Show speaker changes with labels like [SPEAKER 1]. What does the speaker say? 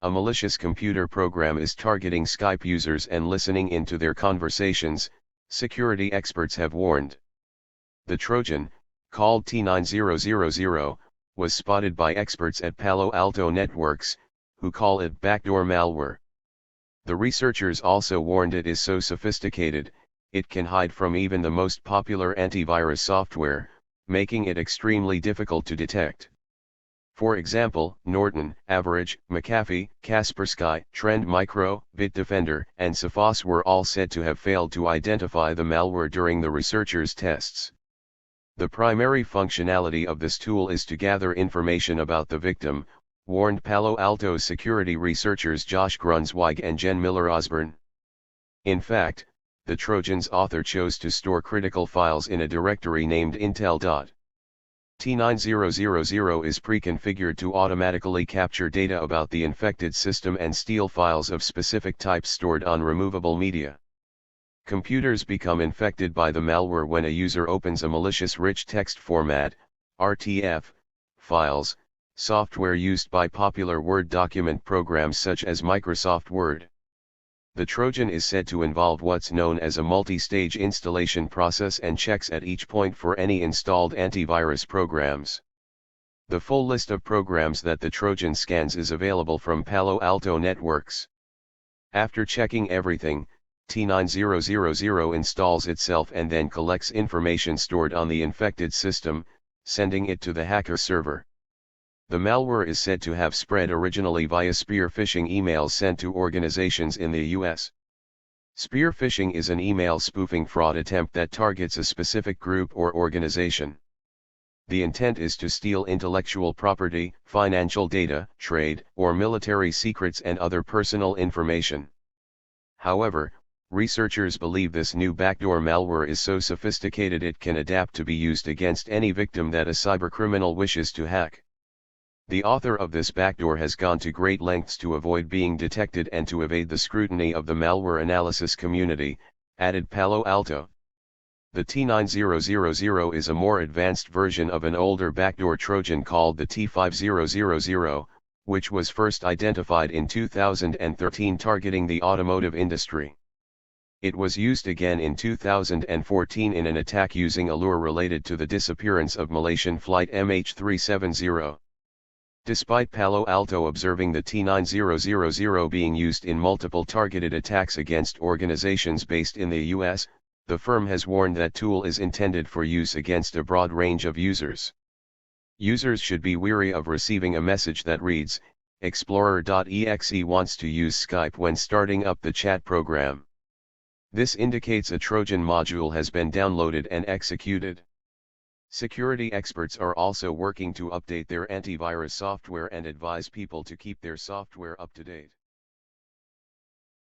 [SPEAKER 1] A malicious computer program is targeting Skype users and listening into their conversations, security experts have warned. The Trojan, called T9000, was spotted by experts at Palo Alto Networks, who call it backdoor malware. The researchers also warned it is so sophisticated, it can hide from even the most popular antivirus software, making it extremely difficult to detect. For example, Norton, Average, McAfee, Kaspersky, Trend Micro, Bitdefender, and Sophos were all said to have failed to identify the malware during the researchers' tests. The primary functionality of this tool is to gather information about the victim, warned Palo Alto's security researchers Josh Grunzweig and Jen Miller-Osborne. In fact, the Trojan's author chose to store critical files in a directory named Intel. T9000 is pre-configured to automatically capture data about the infected system and steal files of specific types stored on removable media. Computers become infected by the malware when a user opens a malicious rich text format, RTF, files, software used by popular Word document programs such as Microsoft Word. The Trojan is said to involve what's known as a multi-stage installation process and checks at each point for any installed antivirus programs. The full list of programs that the Trojan scans is available from Palo Alto Networks. After checking everything, T9000 installs itself and then collects information stored on the infected system, sending it to the hacker server. The malware is said to have spread originally via spear phishing emails sent to organizations in the US. Spear phishing is an email spoofing fraud attempt that targets a specific group or organization. The intent is to steal intellectual property, financial data, trade, or military secrets and other personal information. However, researchers believe this new backdoor malware is so sophisticated it can adapt to be used against any victim that a cybercriminal wishes to hack. The author of this backdoor has gone to great lengths to avoid being detected and to evade the scrutiny of the malware analysis community, added Palo Alto. The T9000 is a more advanced version of an older backdoor Trojan called the T5000, which was first identified in 2013 targeting the automotive industry. It was used again in 2014 in an attack using a lure related to the disappearance of Malaysian flight MH370. Despite Palo Alto observing the T9000 being used in multiple targeted attacks against organizations based in the US, the firm has warned that tool is intended for use against a broad range of users. Users should be wary of receiving a message that reads, "Explorer.exe wants to use Skype" when starting up the chat program. This indicates a Trojan module has been downloaded and executed. Security experts are also working to update their antivirus software and advise people to keep their software up to date.